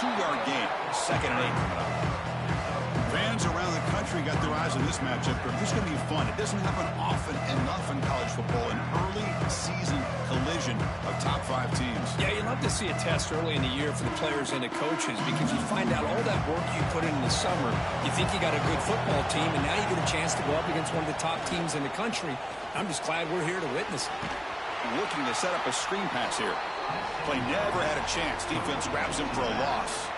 2-yard gain. 2nd and 8 coming up. Fans around the country got their eyes on this matchup. This is going to be fun. It doesn't happen often enough in college football, an early season collision of top 5 teams. Yeah, you love to see a test early in the year for the players and the coaches because you find out all that work you put in the summer. You think you got a good football team, and now you get a chance to go up against one of the top teams in the country. I'm just glad we're here to witness it. Looking to set up a screen pass here. Play never had a chance. Defense grabs him for a loss.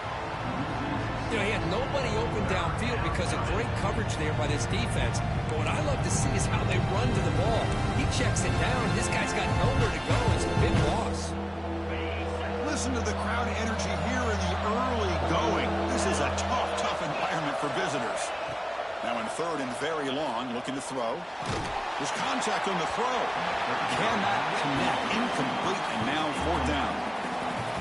You know, he had nobody open downfield because of great coverage there by this defense. But what I love to see is how they run to the ball. He checks it down. This guy's got nowhere to go. It's a big loss. Listen to the crowd energy here in the early going. This is a tough environment for visitors. Now in 3rd and very long, looking to throw. There's contact on the throw. Cannot connect. Incomplete, and now 4th down.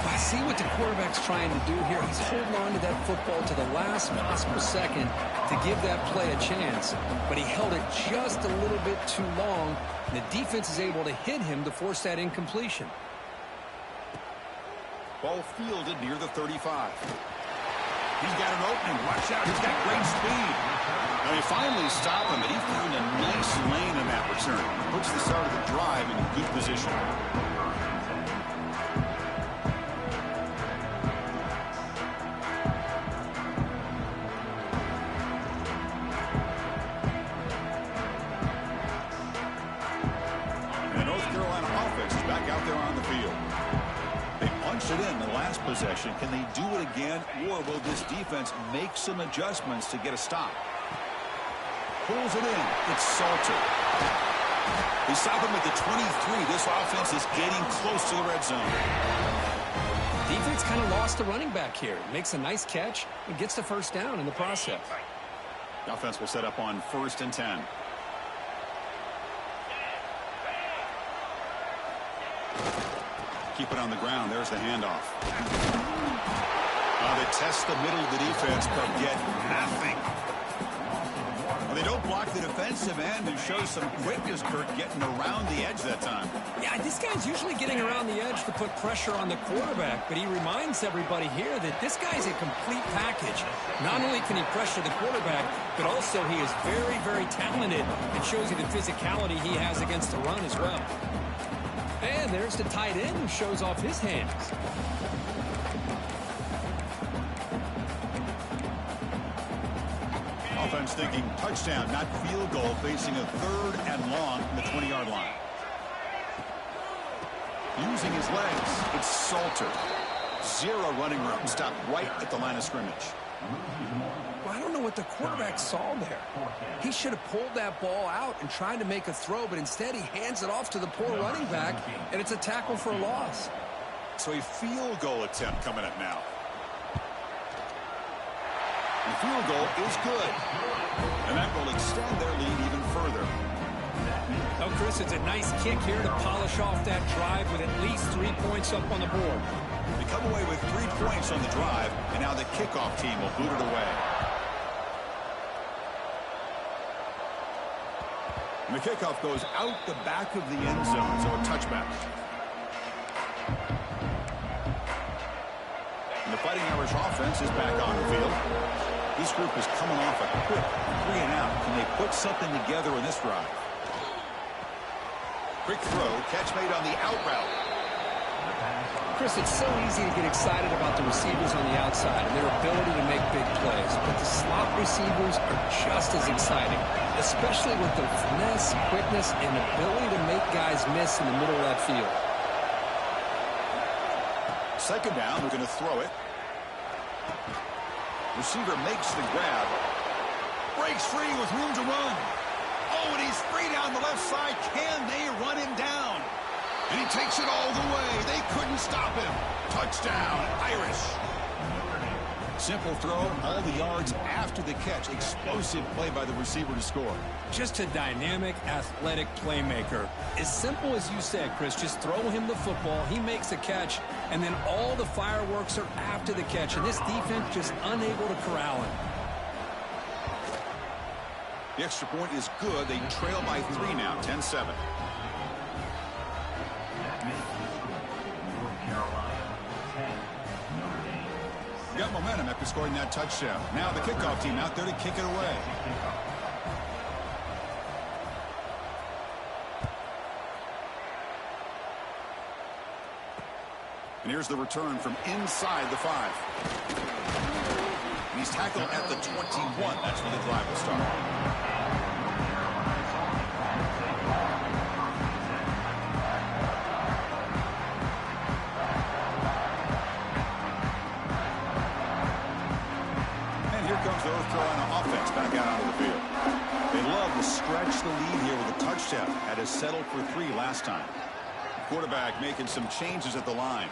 I see what the quarterback's trying to do here. He's holding on to that football to the last possible second to give that play a chance. But he held it just a little bit too long. And the defense is able to hit him to force that incompletion. Ball fielded near the 35. He's got an opening. Watch out. He's got great speed. Now he finally stopped him, but he found a nice lane in that return. Puts the start of the drive in good position. It in the last possession. Can they do it again, or will this defense make some adjustments to get a stop? Pulls it in. It's Salter. They stop him at the 23. This offense is getting close to the red zone. Defense kind of lost the running back here. Makes a nice catch and gets the 1st down in the process. The offense will set up on 1st and 10. Keep it on the ground. There's the handoff. They test the middle of the defense, but get nothing. They don't block the defensive end and show some quickness, Kurt, getting around the edge that time. Yeah, this guy's usually getting around the edge to put pressure on the quarterback, but he reminds everybody here that this guy's a complete package. Not only can he pressure the quarterback, but also he is very, very talented and shows you the physicality he has against the run as well. And there's the tight end who shows off his hands. Offense thinking touchdown, not field goal, facing a 3rd and long from the 20-yard line. Using his legs, it's Salter. 0 running room. Stopped right at the line of scrimmage. Well, I don't know what the quarterback saw there. He should have pulled that ball out and tried to make a throw, but instead he hands it off to the poor running back, and it's a tackle for a loss. So a field goal attempt coming up now. The field goal is good. And that will extend their lead even further. Oh, Chris, it's a nice kick here to polish off that drive with at least 3 points up on the board. They come away with 3 points on the drive, and now the kickoff team will boot it away. And the kickoff goes out the back of the end zone, so a touchback. And the Fighting Irish offense is back on the field. This group is coming off a quick 3 and out. Can they put something together in this drive? Quick throw, catch made on the out route. Chris, it's so easy to get excited about the receivers on the outside and their ability to make big plays, but the slot receivers are just as exciting, especially with their finesse, quickness, and ability to make guys miss in the middle of that field. 2nd down, they're going to throw it. Receiver makes the grab. Breaks free with room to run. Oh, and he's free down the left side. Can they run him down? And he takes it all the way. They couldn't stop him. Touchdown, Irish. Simple throw, all the yards after the catch. Explosive play by the receiver to score. Just a dynamic, athletic playmaker. As simple as you said, Chris, just throw him the football, he makes a catch, and then all the fireworks are after the catch, and this defense just unable to corral him. The extra point is good. They trail by 3 now, 10-7. Got momentum after scoring that touchdown. Now the kickoff team out there to kick it away. And here's the return from inside the 5. He's tackled at the 21. That's when the drive will start. And here comes the North Carolina offense back out onto the field. They love to stretch the lead here with a touchdown. Had us settled for 3 last time. Quarterback making some changes at the line.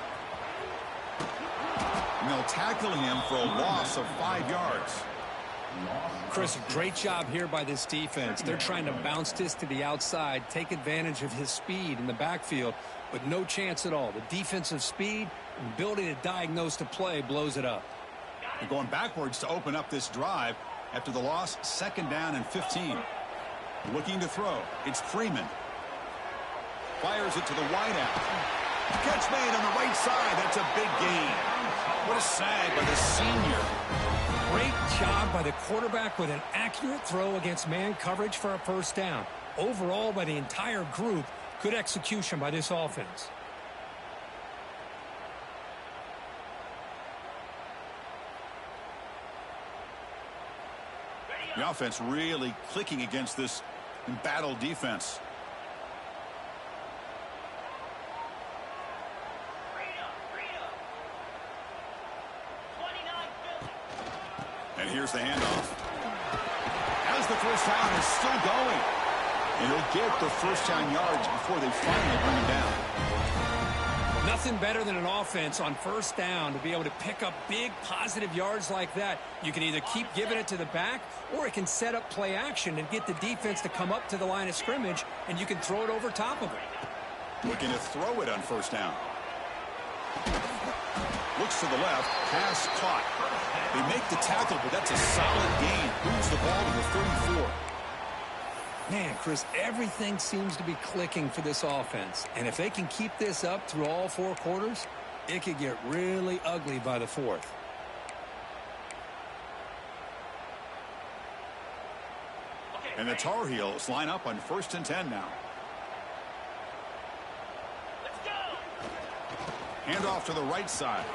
And they'll tackle him for a loss of 5 yards. Chris, great job here by this defense. They're trying to bounce this to the outside, take advantage of his speed in the backfield, but no chance at all. The defensive speed and ability to diagnose the play blows it up. They're going backwards to open up this drive after the loss. 2nd down and 15. Looking to throw. It's Freeman. Fires it to the wideout. Catch made on the right side. That's a big gain. What a sag by the senior. Great job by the quarterback with an accurate throw against man coverage for a 1st down. Overall, by the entire group, good execution by this offense. The offense really clicking against this embattled defense. And here's the handoff. As the 1st down is still going. And he'll get the 1st down yards before they finally bring him down. Nothing better than an offense on 1st down to be able to pick up big positive yards like that. You can either keep giving it to the back, or it can set up play action and get the defense to come up to the line of scrimmage, and you can throw it over top of it. Looking to throw it on 1st down. Looks to the left. Pass caught. They make the tackle, but that's a solid gain. Moves the ball to the 34. Man, Chris, everything seems to be clicking for this offense. And if they can keep this up through all 4 quarters, it could get really ugly by the 4th. And the Tar Heels line up on 1st and 10 now. Let's go. Handoff to the right side.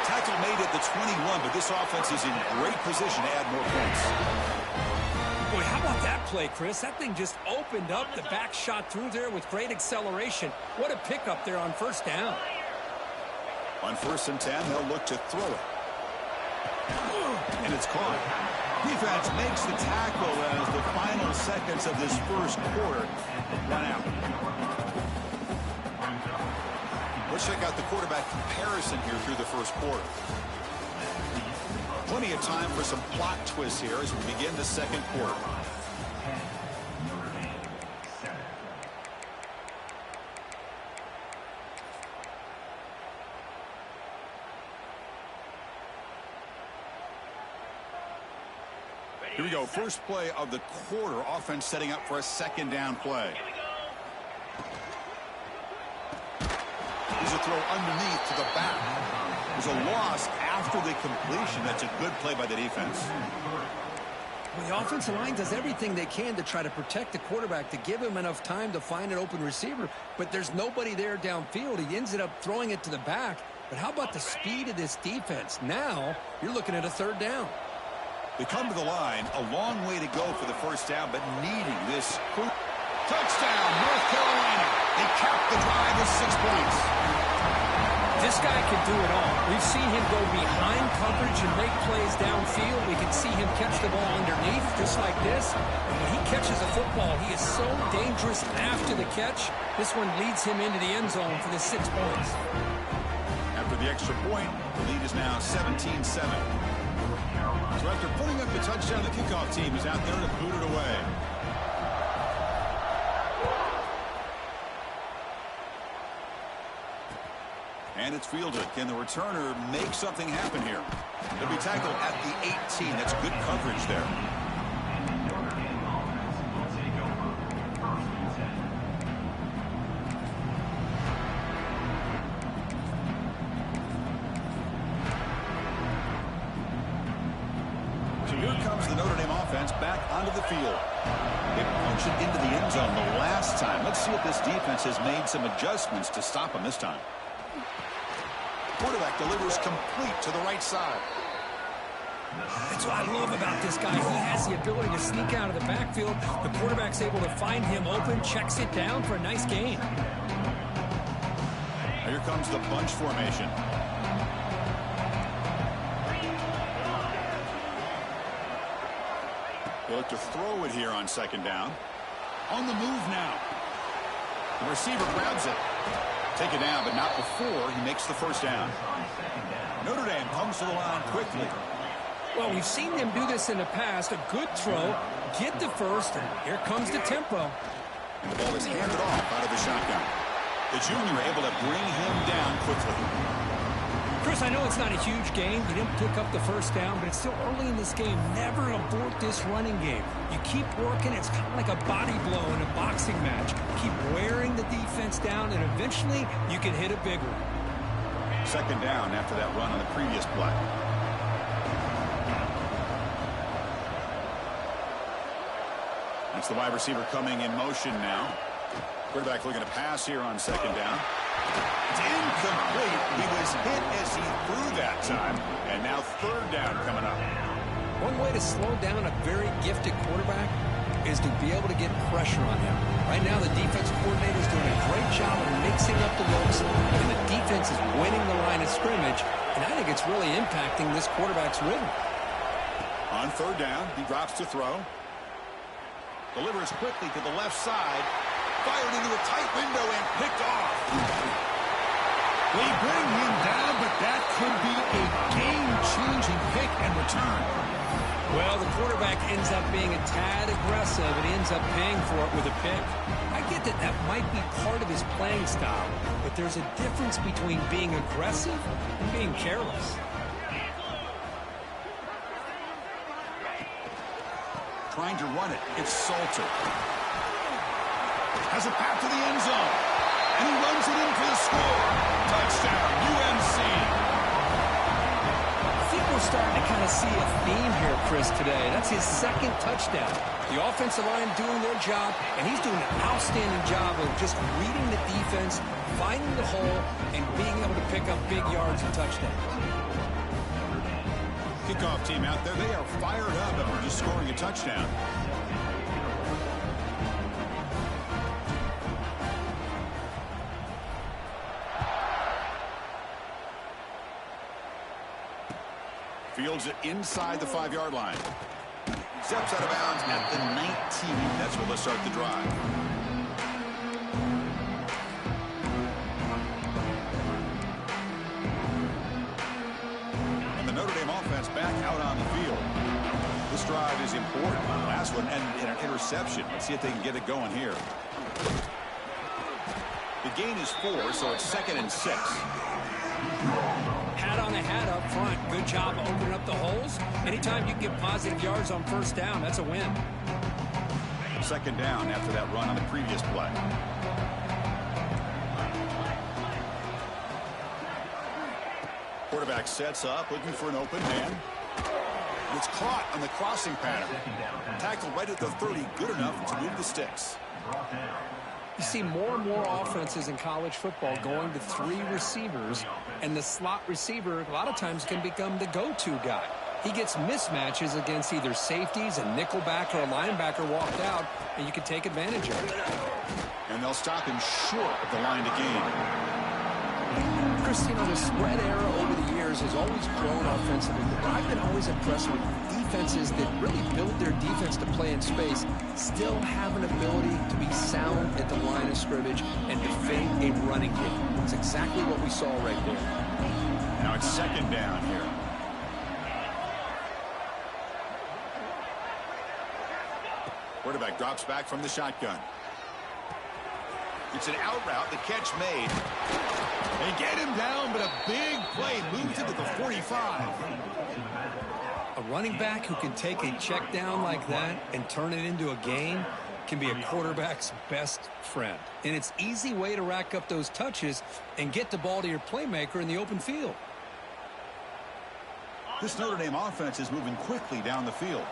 Tackle made at the 21, but this offense is in great position to add more points. Boy, how about that play, Chris? That thing just opened up. The back shot through there with great acceleration. What a pickup there on 1st down. On 1st and 10, they'll look to throw it. And it's caught. Defense makes the tackle as the final seconds of this 1st quarter run out. Let's check out the quarterback comparison here through the 1st quarter. Plenty of time for some plot twists here as we begin the 2nd quarter. Here we go. First play of the quarter. Offense setting up for a 2nd down play. Here's a throw underneath to the back. There's a loss after the completion. That's a good play by the defense. Well, the offensive line does everything they can to try to protect the quarterback, to give him enough time to find an open receiver, but there's nobody there downfield. He ends up throwing it to the back. But how about the speed of this defense? Now you're looking at a 3rd down. They come to the line, a long way to go for the 1st down, but needing this. Touchdown, North Carolina. They cap the drive with 6 points. This guy can do it all. We've seen him go behind coverage and make plays downfield. We can see him catch the ball underneath, just like this. And when he catches a football, he is so dangerous after the catch. This one leads him into the end zone for the 6 points. After the extra point, the lead is now 17-7. So after putting up the touchdown, the kickoff team is out there to boot it away. And it's fielded. Can the returner make something happen here? They'll be tackled at the 18. That's good coverage there. Here comes the Notre Dame offense back onto the field. They punched it into the end zone the last time. Let's see if this defense has made some adjustments to stop them this time. Quarterback delivers complete to the right side. That's what I love about this guy. He has the ability to sneak out of the backfield. The quarterback's able to find him open, checks it down for a nice gain. Here comes the bunch formation. They look to throw it here on second down. On the move now. The receiver grabs it. Take it down, but not before he makes the first down. Notre Dame comes to the line quickly. Well, we've seen them do this in the past. A good throw, get the first, and here comes the tempo. And the ball is handed off out of the shotgun. The junior able to bring him down quickly. Chris, I know it's not a huge game. You didn't pick up the first down, but it's still early in this game. Never abort this running game. You keep working. It's kind of like a body blow in a boxing match. Keep wearing the defense down, and eventually you can hit a big one. Second down after that run on the previous play. It's the wide receiver coming in motion now. Quarterback looking to pass here on second down. It's incomplete. He was hit as he threw that time. And now third down coming up. One way to slow down a very gifted quarterback is to be able to get pressure on him. Right now, the defensive coordinator is doing a great job of mixing up the looks, and the defense is winning the line of scrimmage, and I think it's really impacting this quarterback's rhythm. On third down, he drops to throw. Delivers quickly to the left side. Fired into a tight window and picked off. They bring him down, but that could be a game-changing pick and return. Well, the quarterback ends up being a tad aggressive, and he ends up paying for it with a pick. I get that that might be part of his playing style, but there's a difference between being aggressive and being careless. Trying to run it. It's Salter. Has a path to the end zone. And he runs it in for the score. Touchdown, UNC. I think we're starting to kind of see a theme here, Chris, today. That's his second touchdown. The offensive line doing their job, and he's doing an outstanding job of just reading the defense, finding the hole, and being able to pick up big yards and touchdowns. Kickoff team out there. They are fired up after just scoring a touchdown. Fields it inside the 5-yard line. Steps out of bounds at the 19. That's where they'll start the drive. And the Notre Dame offense back out on the field. This drive is important. Last one ended in an interception. Let's see if they can get it going here. The gain is 4, so it's 2nd and 6. Hat on a hat up front. Good job opening up the holes. Anytime you can get positive yards on first down, that's a win. Second down after that run on the previous play. Quarterback sets up, looking for an open man. It's caught on the crossing pattern. Tackled right at the 30, good enough to move the sticks. You see more and more offenses in college football going to 3 receivers, and the slot receiver a lot of times can become the go-to guy. He gets mismatches against either safeties, a nickelback, or a linebacker walked out, and you can take advantage of it. And they'll stop him short of the line to gain. Chris, you know, the spread era over the years has always grown offensively, but I've been always impressed with defenses that really build their defense to play in space, still have an ability to be sound at the line of scrimmage and defend a running game. It's exactly what we saw right there. Now it's second down here. Quarterback drops back from the shotgun. It's an out route, the catch made. They get him down, but a big play moves into the 45. A running back who can take a check down like that and turn it into a gain can be a quarterback's best friend. And it's an easy way to rack up those touches and get the ball to your playmaker in the open field. This Notre Dame offense is moving quickly down the field.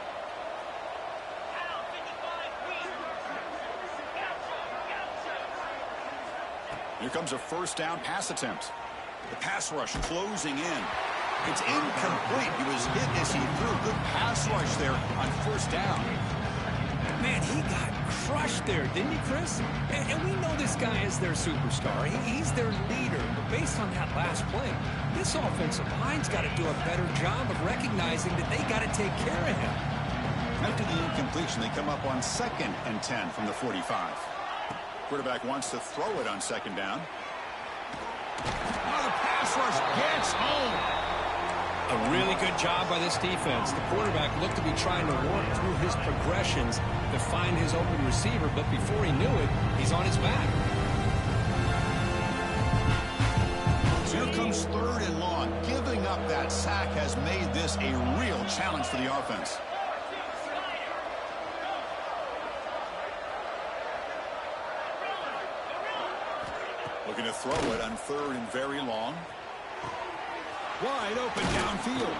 Here comes a first down pass attempt. The pass rush closing in. It's incomplete. He was hit as he threw a good pass rush there on first down. Man, he got crushed there, didn't he, Chris? And we know this guy is their superstar. He's their leader. But based on that last play, this offensive line's got to do a better job of recognizing that they got to take care of him. After the incompletion, they come up on 2nd and 10 from the 45. Quarterback wants to throw it on 2nd down. Now the pass rush gets home. A really good job by this defense. The quarterback looked to be trying to work through his progressions to find his open receiver, but before he knew it, he's on his back. So here comes 3rd and long. Giving up that sack has made this a real challenge for the offense. Looking to throw it on 3rd and very long. Wide open downfield.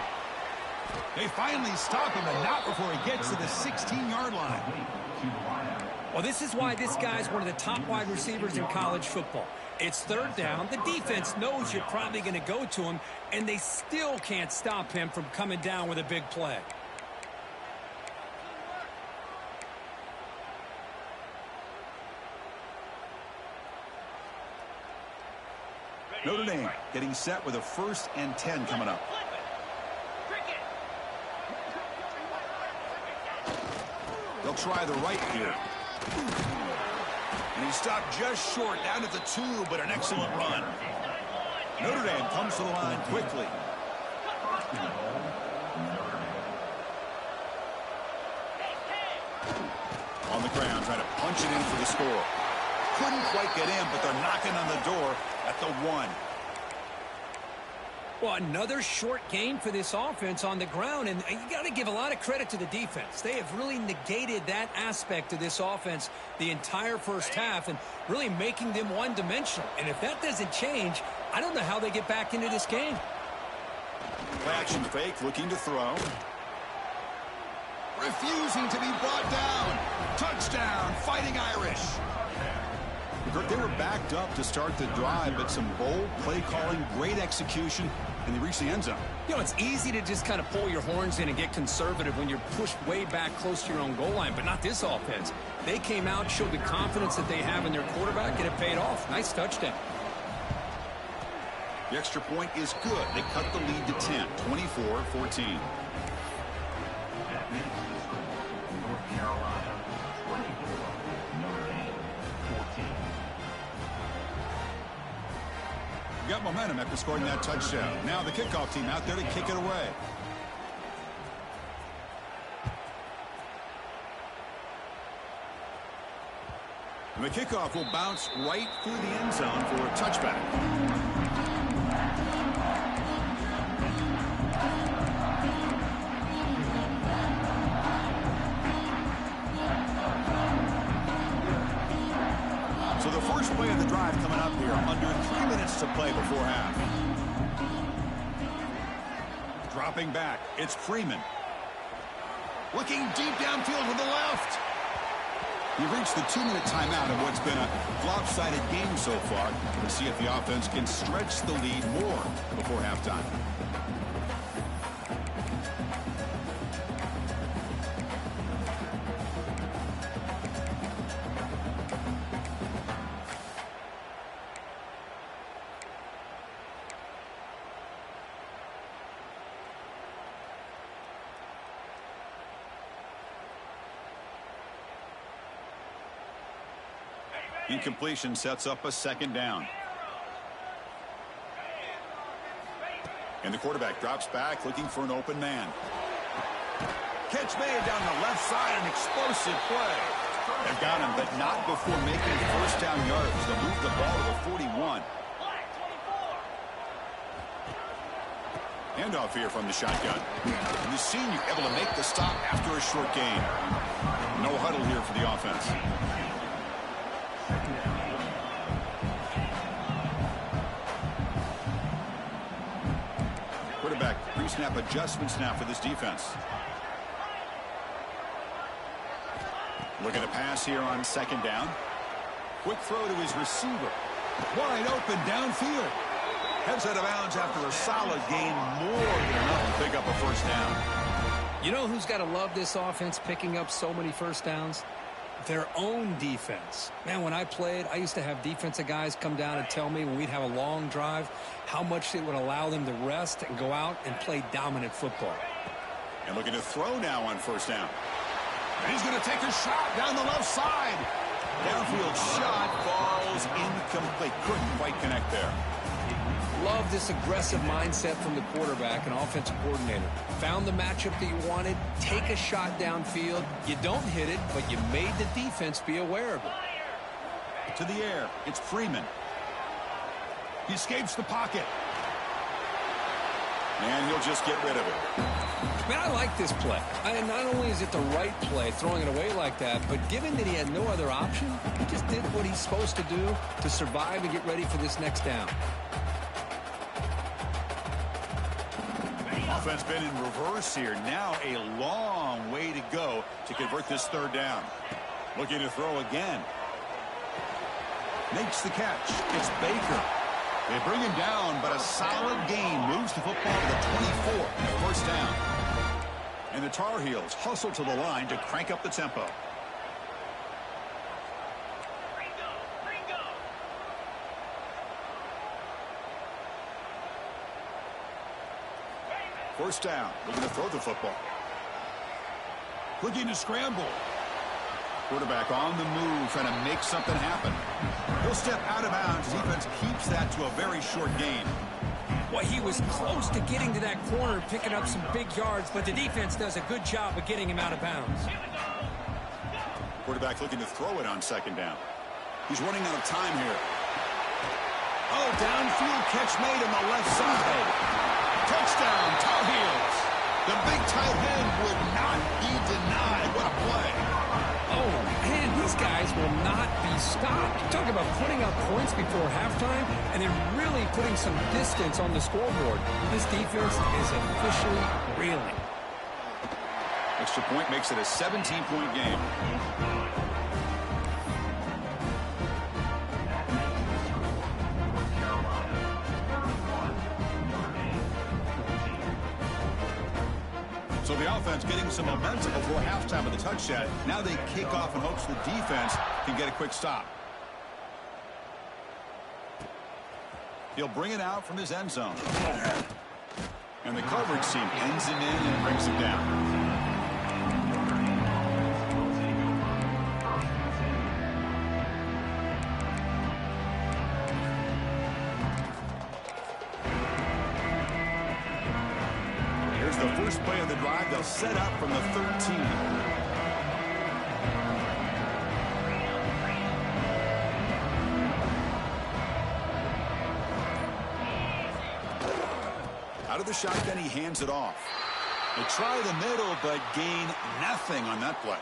They finally stop him, and not before he gets to the 16-yard line. Well, this is why this guy's one of the top wide receivers in college football. It's 3rd down. The defense knows you're probably going to go to him, and they still can't stop him from coming down with a big play. Notre Dame getting set with a 1st and 10 coming up. They'll try the right here. And he stopped just short, down at the 2, but an excellent run. Notre Dame comes to the line quickly. On the ground, trying to punch it in for the score. Couldn't quite get in, but they're knocking on the door at the 1. Well, another short gain for this offense on the ground, and you got to give a lot of credit to the defense. They have really negated that aspect of this offense the entire first half and really making them one-dimensional. And if that doesn't change, I don't know how they get back into this game. Play action fake, looking to throw. Refusing to be brought down. Touchdown, Fighting Irish. They were backed up to start the drive, but some bold play calling, great execution, and they reached the end zone. You know, it's easy to just kind of pull your horns in and get conservative when you're pushed way back close to your own goal line, but not this offense. They came out, showed the confidence that they have in their quarterback, and it paid off. Nice touchdown. The extra point is good. They cut the lead to 10, 24-14. Got momentum after scoring that touchdown. Now the kickoff team out there to kick it away. And the kickoff will bounce right through the end zone for a touchback. So the first play of the drive coming up here, under 3 minutes to play before half. Dropping back, it's Freeman. Looking deep downfield to the left. We've reached the 2-minute timeout of what's been a lopsided game so far. Let's see if the offense can stretch the lead more before halftime. Incompletion sets up a 2nd down. And the quarterback drops back looking for an open man. Catch made down the left side, an explosive play. They've got him, but not before making first down yards. They'll move the ball to the 41. Handoff here from the shotgun. And the senior able to make the stop after a short gain. No huddle here for the offense. Quarterback pre-snap adjustments now for this defense. Looking to pass here on second down. Quick throw to his receiver. Wide open downfield. Heads out of bounds after a solid gain, more than enough to pick up a first down. You know who's got to love this offense picking up so many first downs? Their own defense. Man, when I played, I used to have defensive guys come down and tell me when we'd have a long drive how much it would allow them to rest and go out and play dominant football. And looking to throw now on first down. And he's going to take a shot down the left side. Downfield shot falls incomplete. Couldn't quite connect there. Love this aggressive mindset from the quarterback and offensive coordinator. Found the matchup that you wanted, take a shot downfield. You don't hit it, but you made the defense be aware of it. To the air, it's Freeman. He escapes the pocket. And he'll just get rid of it. Man, I like this play. Not only is it the right play, throwing it away like that, but given that he had no other option, he just did what he's supposed to do to survive and get ready for this next down. Offense been in reverse here. Now a long way to go to convert this third down. Looking to throw again. Makes the catch. It's Baker. They bring him down, but a solid gain moves the football to the 24 and a first down. And the Tar Heels hustle to the line to crank up the tempo. First down, looking to throw the football. Looking to scramble. Quarterback on the move, trying to make something happen. He'll step out of bounds. Defense keeps that to a very short gain. Well, he was close to getting to that corner, picking up some big yards, but the defense does a good job of getting him out of bounds. Quarterback looking to throw it on second down. He's running out of time here. Oh, downfield catch made on the left side. Touchdown, Tar Heels. The big tight end would not be denied. What a play. Oh, man, these guys will not be stopped. Talk about putting up points before halftime and then really putting some distance on the scoreboard. This defense is officially reeling. Extra point makes it a 17-point game. So the offense getting some momentum before halftime with the touchdown. Now they kick off in hopes the defense can get a quick stop. He'll bring it out from his end zone. And the coverage team ends him in and brings him down. The first play of the drive, they'll set up from the 13. Out of the shotgun, he hands it off. They try the middle, but gain nothing on that play.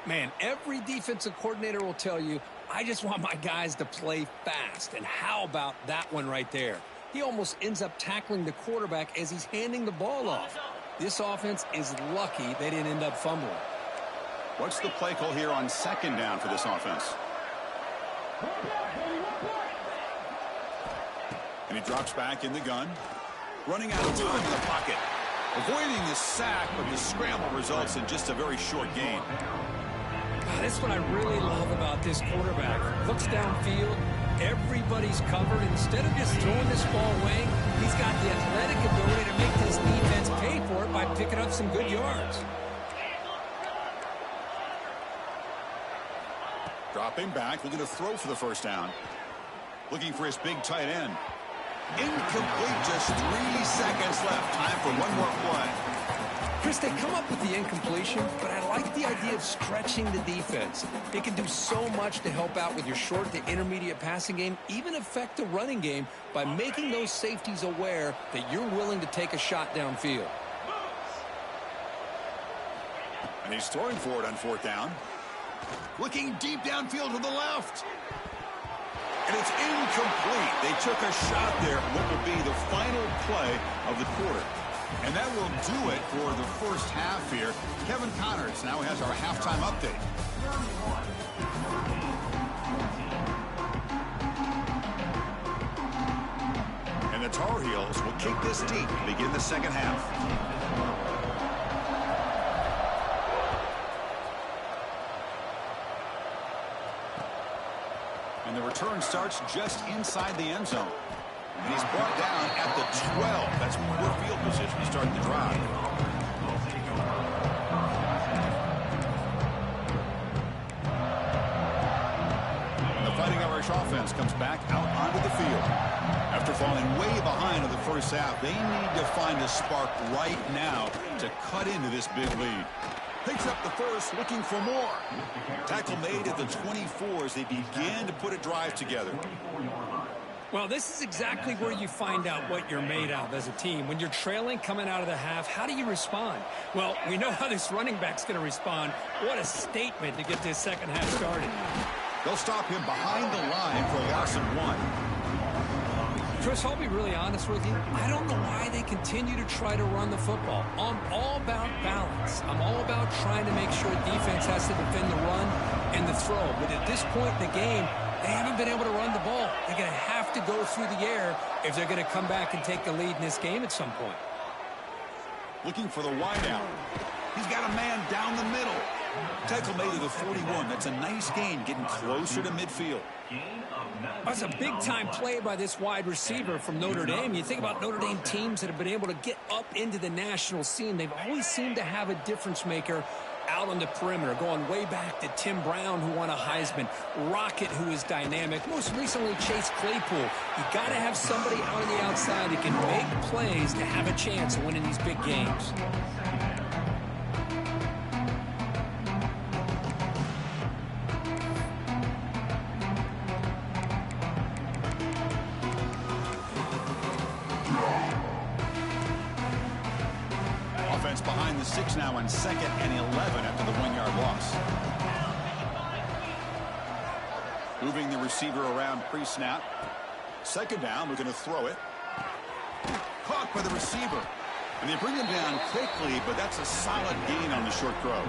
Man, every defensive coordinator will tell you, I just want my guys to play fast. And how about that one right there? He almost ends up tackling the quarterback as he's handing the ball off. This offense is lucky they didn't end up fumbling. What's the play call here on second down for this offense? And he drops back in the gun. Running out of time in the pocket. Avoiding the sack, but the scramble results in just a very short gain. That's what I really love about this quarterback. Looks downfield. Everybody's covered. Instead of just throwing this ball away, he's got the athletic ability to make this defense pay for it by picking up some good yards. Dropping back, looking to throw for the first down. Looking for his big tight end. Incomplete, just 3 seconds left. Time for one more play. Chris, they come up with the incompletion, but I like the idea of stretching the defense. It can do so much to help out with your short to intermediate passing game, even affect the running game by making those safeties aware that you're willing to take a shot downfield. And he's throwing for it on fourth down. Looking deep downfield to the left. And it's incomplete. They took a shot there on what will be the final play of the quarter. And that will do it for the first half here. Kevin Connors now has our halftime update. And the Tar Heels will kick this deep to begin the second half. And the return starts just inside the end zone. And he's brought down at the 12. That's poor field position to start the drive. And the Fighting Irish offense comes back out onto the field. After falling way behind in the first half, they need to find a spark right now to cut into this big lead. Picks up the first, looking for more. Tackle made at the 24 as they began to put a drive together. Well, this is exactly where you find out what you're made of as a team. When you're trailing coming out of the half, how do you respond? Well, we know how this running back's going to respond. What a statement to get this second half started. They'll stop him behind the line for a loss of 1. Chris, I'll be really honest with you. I don't know why they continue to try to run the football. I'm all about balance. I'm all about trying to make sure defense has to defend the run and the throw. But at this point in the game, they haven't been able to run the ball. They're going to have to go through the air if they're going to come back and take the lead in this game at some point. Looking for the wideout. He's got a man down the middle. Tackle made to the 41. That's a nice gain, getting closer to midfield. That's a big-time play by this wide receiver from Notre Dame. You think about Notre Dame teams that have been able to get up into the national scene. They've always seemed to have a difference maker out on the perimeter, going way back to Tim Brown, who won a Heisman, Rocket, who is dynamic, most recently Chase Claypool. You got to have somebody out on the outside that can make plays to have a chance of winning these big games. Offense behind the 6 now on 2nd and 11 after the 1-yard loss. Moving the receiver around pre-snap. 2nd down, we're going to throw it. Caught by the receiver. And they bring him down quickly, but that's a solid gain on the short throw.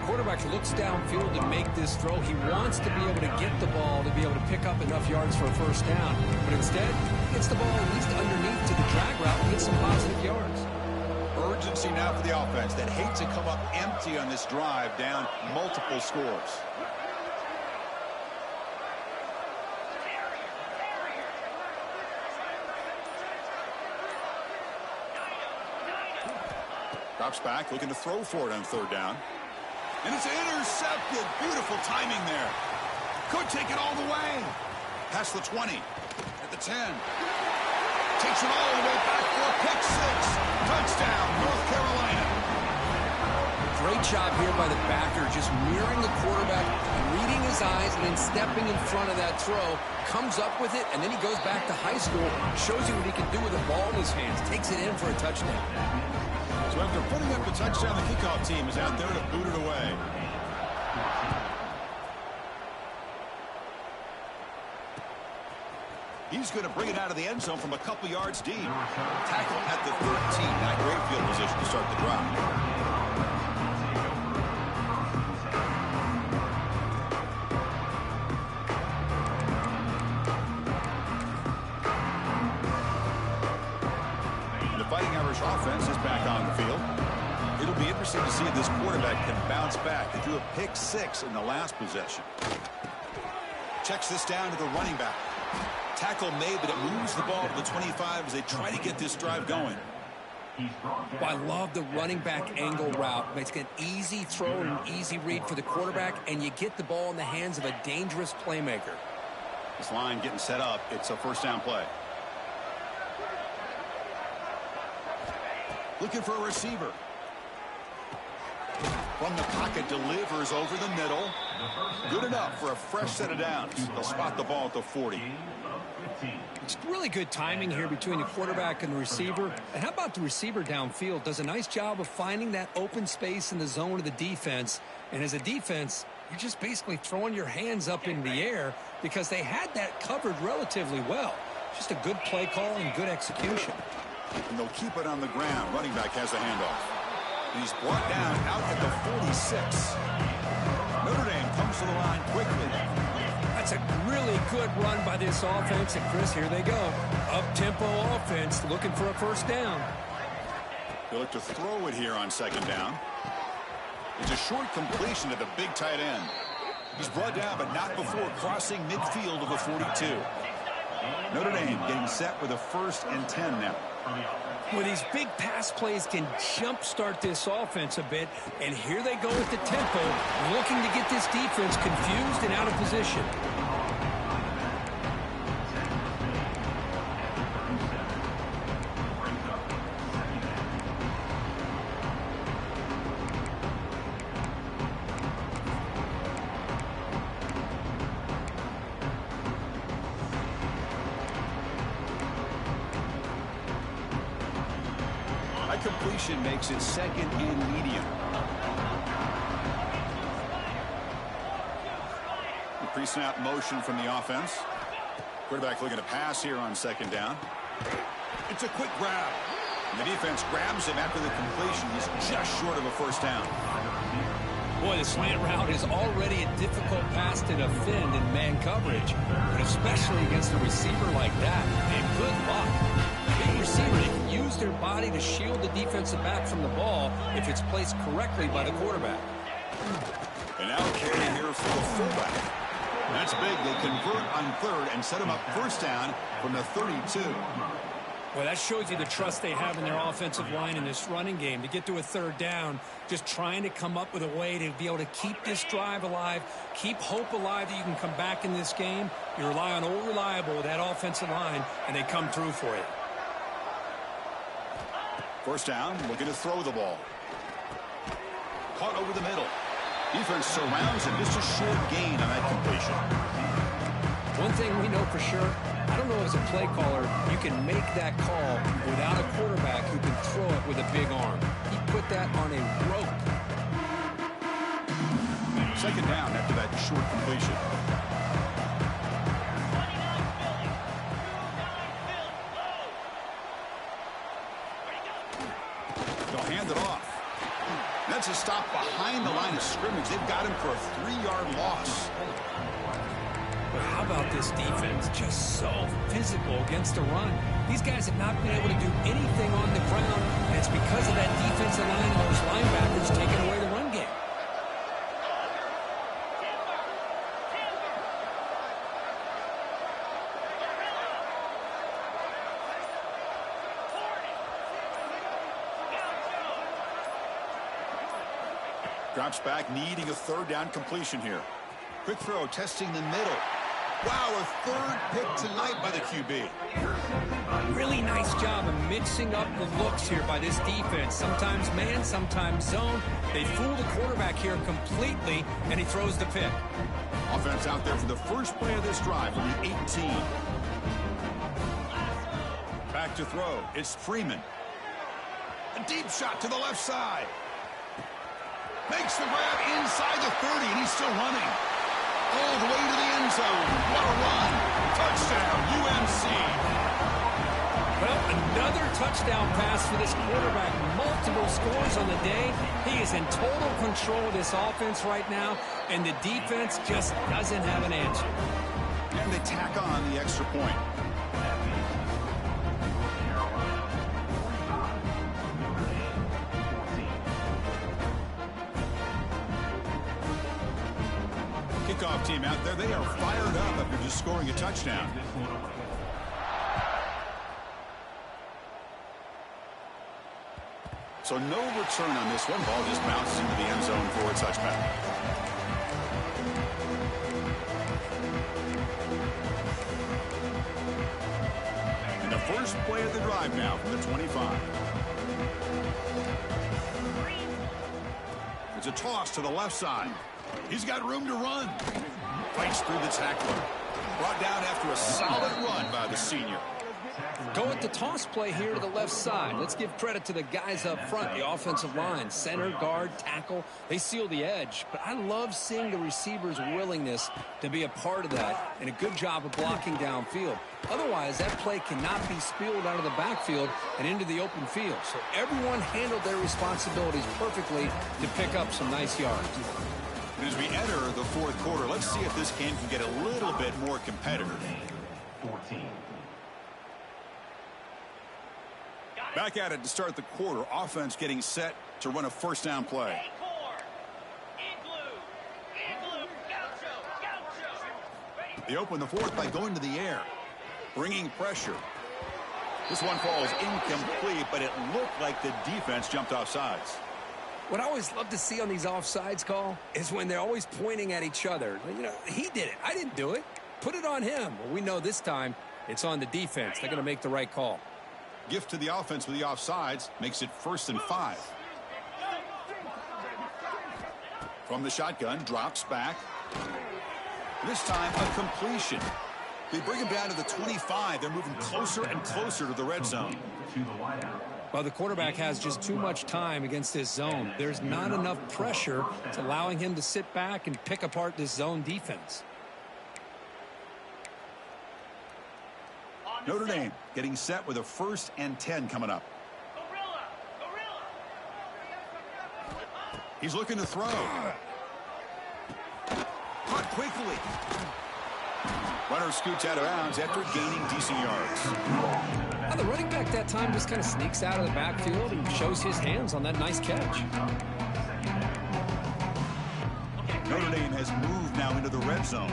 Quarterback looks downfield to make this throw. He wants to be able to get the ball to be able to pick up enough yards for a first down. But instead, he gets the ball at least underneath to the drag route and gets some positive yards. Urgency now for the offense that hates to come up empty on this drive, down multiple scores. Drops back, looking to throw for it on 3rd down. And it's intercepted. Beautiful timing there. Could take it all the way. Past the 20. At the 10. Takes it all the way back for a pick 6. Touchdown, North Carolina. Great job here by the backer, just mirroring the quarterback, reading his eyes, and then stepping in front of that throw. Comes up with it, and then he goes back to high school. Shows you what he can do with the ball in his hands. Takes it in for a touchdown. So after putting up the touchdown, the kickoff team is out there to boot it away. He's going to bring it out of the end zone from a couple yards deep. Tackle at the 13. Not great field position to start the drive. The Fighting Irish offense is back on the field. It'll be interesting to see if this quarterback can bounce back. He threw a pick 6 in the last possession. Checks this down to the running back. Tackle made, but it moves the ball to the 25 as they try to get this drive going. Well, I love the running back angle route. It's an easy throw and an easy read for the quarterback, and you get the ball in the hands of a dangerous playmaker. This line getting set up. It's a first down play. Looking for a receiver. From the pocket, delivers over the middle. Good enough for a fresh set of downs. They'll spot the ball at the 40. It's really good timing here between the quarterback and the receiver. And how about the receiver downfield? Does a nice job of finding that open space in the zone of the defense. And as a defense, you're just basically throwing your hands up in the air because they had that covered relatively well. Just a good play call and good execution. And they'll keep it on the ground. Running back has the handoff. And he's brought down out at the 46. Notre Dame comes to the line quickly. That's a really good run by this offense. And, Chris, here they go. Up-tempo offense looking for a first down. They look to throw it here on second down. It's a short completion to the big tight end. He's brought down, but not before crossing midfield of the 42. Notre Dame getting set with a 1st and 10 now. Well, these big pass plays can jumpstart this offense a bit, and here they go with the tempo, looking to get this defense confused and out of position. Completion makes it 2nd and medium. The pre-snap motion from the offense. Quarterback looking to pass here on 2nd down. It's a quick grab. And the defense grabs him after the completion. He's just short of a first down. Boy, the slant route is already a difficult pass to defend in man coverage, but especially against a receiver like that. And good luck. Big receiver, they can use their body to shield the defensive back from the ball if it's placed correctly by the quarterback. And now carry here for the fullback. That's big. They convert on 3rd and set him up first down from the 32. Well, that shows you the trust they have in their offensive line in this running game. To get to a 3rd down, just trying to come up with a way to be able to keep this drive alive, keep hope alive that you can come back in this game. You rely on old reliable, that offensive line, and they come through for you. First down, looking to throw the ball. Caught over the middle. Defense surrounds him. Just a short gain on that completion. One thing we know for sure, I don't know as a play caller, you can make that call without a quarterback who can throw it with a big arm. He put that on a rope. 2nd down after that short completion. They'll hand it off. That's a stop behind the line of scrimmage. They've got him for a 3-yard loss. But how about this defense? Just so physical against the run. These guys have not been able to do anything on the ground, and it's because of that defensive line and those linebackers taking away the run game. Drops back, needing a 3rd down completion here. Quick throw, testing the middle. Wow, a 3rd pick tonight by the QB. Really nice job of mixing up the looks here by this defense. Sometimes man, sometimes zone. They fool the quarterback here completely, and he throws the pick. Offense out there for the first play of this drive from the 18. Back to throw. It's Freeman. A deep shot to the left side. Makes the grab inside the 30, and he's still running. All the way to the end zone. What a run. Touchdown, UMC. Well, another touchdown pass for this quarterback. Multiple scores on the day. He is in total control of this offense right now, and the defense just doesn't have an answer. And they tack on the extra point. Kickoff team out there, they are fired up after just scoring a touchdown. So no return on this one. Ball just bounces into the end zone for a touchback. And the first play of the drive now from the 25. It's a toss to the left side. He's got room to run. Fights through the tackler. Brought down after a solid run by the senior. Go with the toss play here to the left side. Let's give credit to the guys up front, the offensive line, center, guard, tackle. They seal the edge. But I love seeing the receiver's willingness to be a part of that and a good job of blocking downfield. Otherwise, that play cannot be spilled out of the backfield and into the open field. So everyone handled their responsibilities perfectly to pick up some nice yards. As we enter the fourth quarter, let's see if this game can get a little bit more competitive. 14. Back at it to start the quarter. Offense getting set to run a first down play. They open the fourth by going to the air, bringing pressure. This one falls incomplete, but it looked like the defense jumped off sides. What I always love to see on these offsides call is when they're always pointing at each other. You know, he did it. I didn't do it. Put it on him. Well, we know this time it's on the defense. They're going to make the right call. Gift to the offense with the offsides makes it 1st and 5. From the shotgun, drops back. This time a completion. They bring him down to the 25. They're moving closer and closer to the red zone. Well, the quarterback has just too much time against this zone. There's not enough pressure. It's allowing him to sit back and pick apart this zone defense. Notre Dame getting set with a 1st and 10 coming up. He's looking to throw. Caught quickly. Runner scoots out of bounds after gaining decent yards. Well, the running back that time just kind of sneaks out of the backfield and shows his hands on that nice catch. Notre Dame has moved now into the red zone.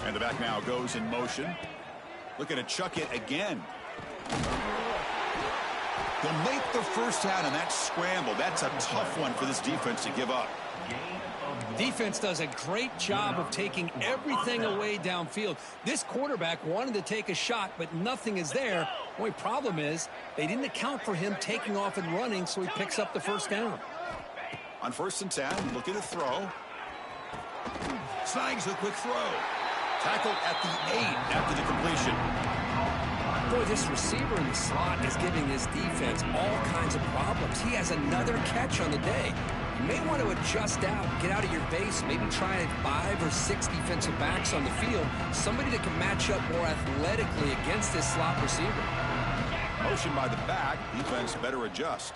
And the back now goes in motion. Looking to chuck it again. They'll make the first down on that scramble. That's a tough one for this defense to give up. Defense does a great job of taking everything away downfield. This quarterback wanted to take a shot, but nothing is there. The only problem is they didn't account for him taking off and running, so he picks up the first down. On 1st and 10, looking to throw. Snags a quick throw. Tackled at the 8 after the completion. Boy, this receiver in the slot is giving this defense all kinds of problems. He has another catch on the day. You may want to adjust out, get out of your base, maybe try 5 or 6 defensive backs on the field, somebody that can match up more athletically against this slot receiver. Motion by the back, defense better adjust.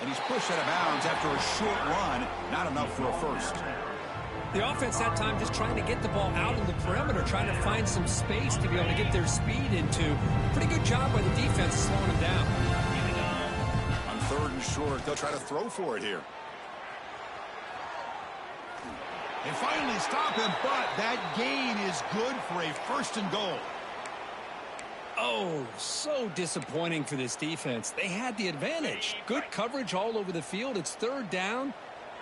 And he's pushed out of bounds after a short run, not enough for a first. The offense that time just trying to get the ball out of the perimeter, trying to find some space to be able to get their speed into. Pretty good job by the defense slowing them down. On 3rd and short, they'll try to throw for it here. They finally stop him, but that gain is good for a 1st and goal. Oh, so disappointing for this defense. They had the advantage. Good coverage all over the field. It's 3rd down.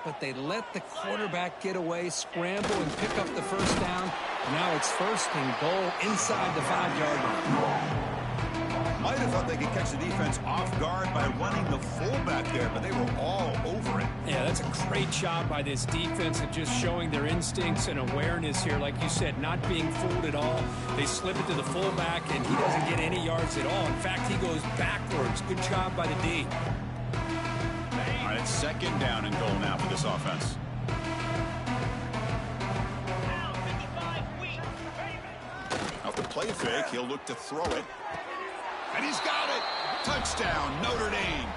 But they let the quarterback get away, scramble, and pick up the first down. Now it's 1st and goal inside the 5-yard line. Might have thought they could catch the defense off guard by running the fullback there, but they were all over it. Yeah, that's a great job by this defense of just showing their instincts and awareness here. Like you said, not being fooled at all. They slip it to the fullback, and he doesn't get any yards at all. In fact, he goes backwards. Good job by the D. All right, it's 2nd down and goal now for this offense. Off the play fake, he'll look to throw it. And he's got it. Touchdown, Notre Dame.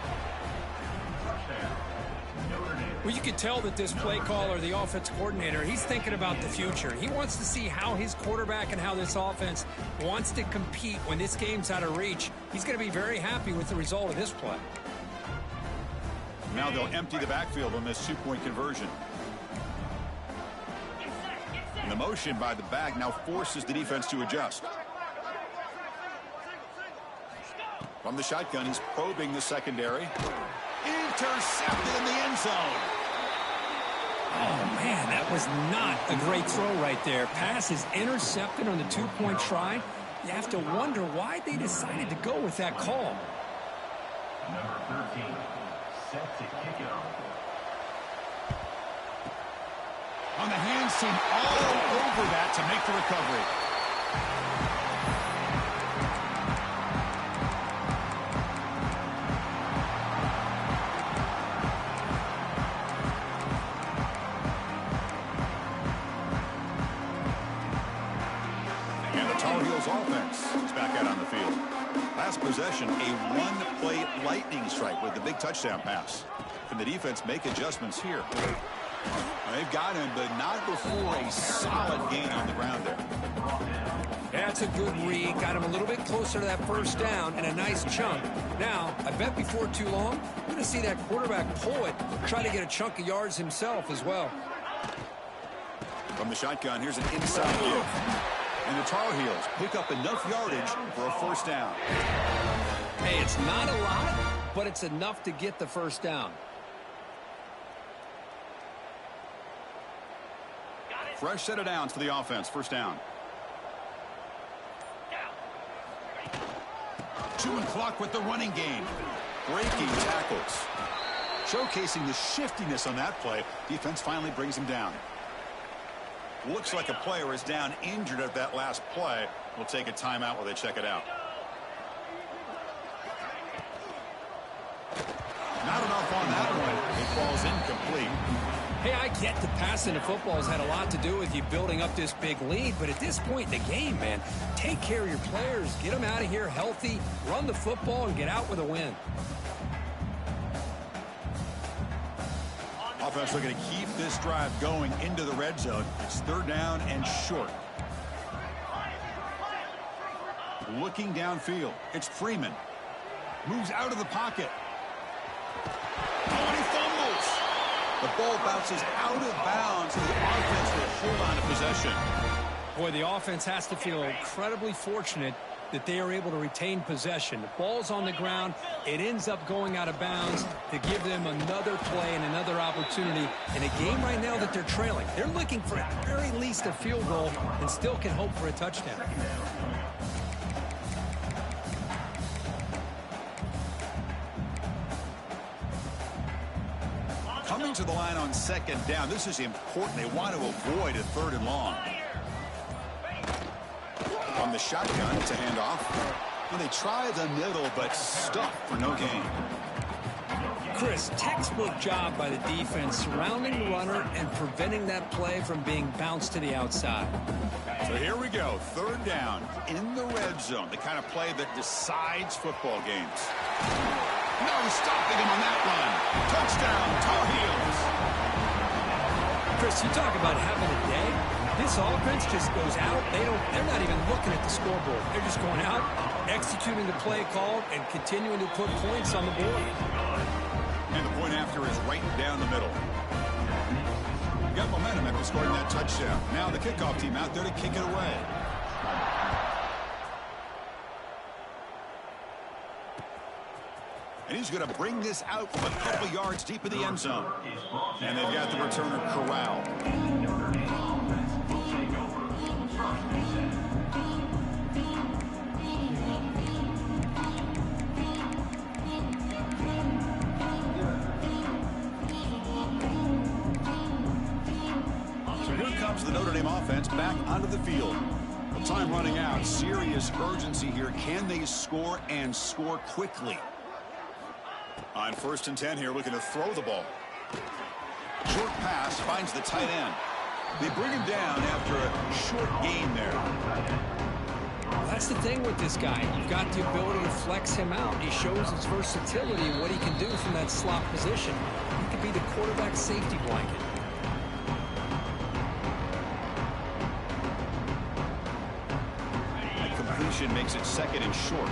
Well, you could tell that this play caller, the offense coordinator, he's thinking about the future. He wants to see how his quarterback and how this offense wants to compete when this game's out of reach. He's going to be very happy with the result of this play. Now they'll empty the backfield on this 2-point conversion. And the motion by the back now forces the defense to adjust. From the shotgun, he's probing the secondary. Intercepted in the end zone. Oh, man, that was not a great throw right there. Pass is intercepted on the 2-point try. You have to wonder why they decided to go with that call. Number 13, set to kick it off. On the hands team all over that to make the recovery. And the Tar Heels offense is back out on the field. Last possession, a one-play lightning strike with the big touchdown pass. Can the defense make adjustments here? They've got him, but not before a solid gain on the ground there. That's a good read. Got him a little bit closer to that first down and a nice chunk. Now, I bet before too long, we're going to see that quarterback pull it, try to get a chunk of yards himself as well. From the shotgun, here's an inside look. And the Tar Heels pick up enough yardage for a first down. Hey, it's not a lot, but it's enough to get the first down. Fresh set of downs for the offense. First down. Chewing clock with the running game. Breaking tackles. Showcasing the shiftiness on that play. Defense finally brings him down. Looks like a player is down injured at that last play. We'll take a timeout while they check it out. Not enough on that one. It falls incomplete. Hey, I get the passing the football has had a lot to do with you building up this big lead, but at this point in the game, man, take care of your players, get them out of here healthy, run the football, and get out with a win. Offense looking to keep this drive going into the red zone. It's third down and short. Looking downfield. It's Freeman. Moves out of the pocket. Oh, and he fumbles. The ball bounces out of bounds, and the offense will hold on to possession. Boy, the offense has to feel incredibly fortunate that they are able to retain possession. The ball's on the ground. It ends up going out of bounds to give them another play and another opportunity in a game right now that they're trailing. They're looking for at the very least a field goal and still can hope for a touchdown. Coming to the line on second down. This is important. They want to avoid a third and long. On the shotgun, it's a handoff. And they try the middle, but stuck for no gain. Chris, textbook job by the defense surrounding the runner and preventing that play from being bounced to the outside. So here we go. Third down in the red zone. The kind of play that decides football games. No stopping him on that run. Touchdown, Tar Heels. Chris, you talk about having a day. This offense just goes out. They're not even looking at the scoreboard. They're just going out, executing the play called, and continuing to put points on the board. And the point after is right down the middle. Got momentum after scoring that touchdown. Now the kickoff team out there to kick it away. And he's going to bring this out from a couple yards deep in the end zone. And they've got the returner corralled. So here comes the Notre Dame offense back onto the field. Well, time running out. Serious urgency here. Can they score and score quickly? On 1st and 10 here, looking to throw the ball. Short pass finds the tight end. They bring him down after a short gain there. That's the thing with this guy. You've got the ability to flex him out. He shows his versatility and what he can do from that slot position. He could be the quarterback's safety blanket. That completion makes it 2nd and short.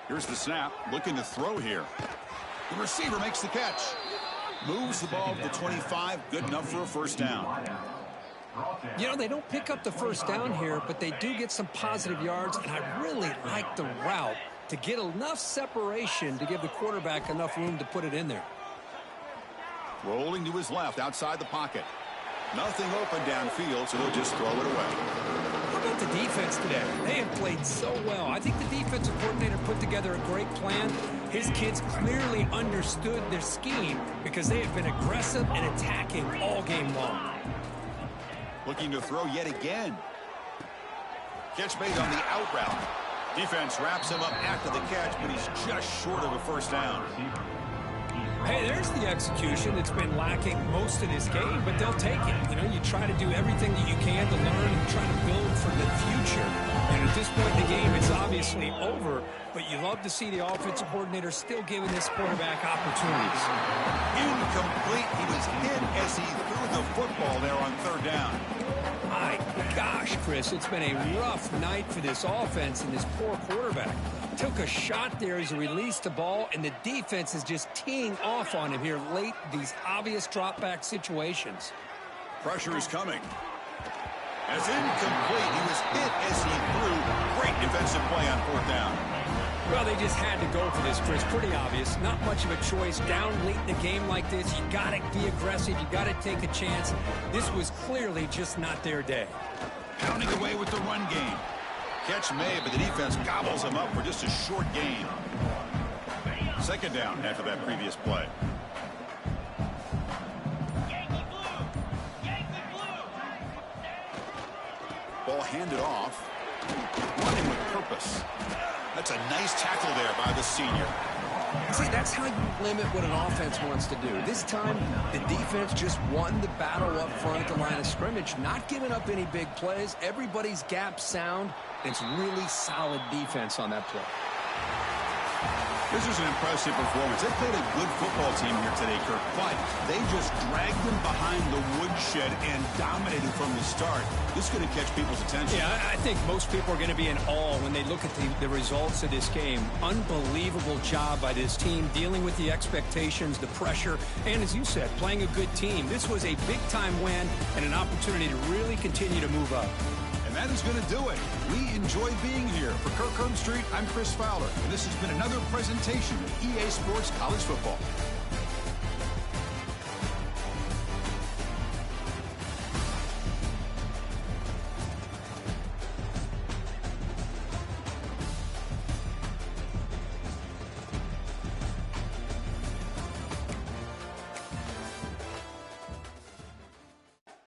Here's the snap, looking to throw here. The receiver makes the catch. Moves the ball to the 25, good enough for a first down. You know, they don't pick up the first down here, but they do get some positive yards, and I really like the route to get enough separation to give the quarterback enough room to put it in there. Rolling to his left, outside the pocket. Nothing open downfield, so they'll just throw it away. How about about the defense today? They have played so well. I think the defensive coordinator put together a great plan. His kids clearly understood their scheme because they have been aggressive and attacking all game long. Looking to throw yet again. Catch made on the out route. Defense wraps him up after the catch, but he's just short of a first down. Hey, there's the execution that's been lacking most of this game, but they'll take it. You know, you try to do everything that you can to learn and try to build for the future. And at this point in the game, it's obviously over, but you love to see the offensive coordinator still giving this quarterback opportunities. Incomplete. He was hit as he threw the football there on third down. My gosh, Chris, it's been a rough night for this offense and this poor quarterback. Took a shot there as he released the ball, and the defense is just teeing off on him here late, these obvious drop-back situations. Pressure is coming. As incomplete, he was hit as he threw. Great defensive play on fourth down. Well, they just had to go for this, Chris. Pretty obvious. Not much of a choice. Down late in the game like this, you got to be aggressive. You got to take a chance. This was clearly just not their day. Pounding away with the run game. Catch made, but the defense gobbles him up for just a short gain. Second down after that previous play. Ball handed off. Running with purpose. That's a nice tackle there by the senior. See, that's how you limit what an offense wants to do. This time, the defense just won the battle up front at the line of scrimmage, not giving up any big plays. Everybody's gap sound. It's really solid defense on that play. This is an impressive performance. They played a good football team here today, Kirk, but they just dragged them behind the woodshed and dominated from the start. This is going to catch people's attention. Yeah, I think most people are going to be in awe when they look at the results of this game. Unbelievable job by this team, dealing with the expectations, the pressure, and as you said, playing a good team. This was a big-time win and an opportunity to really continue to move up. And that is going to do it. We enjoyed being here. For Kirk Street, I'm Chris Fowler, and this has been another presentation of EA Sports College Football.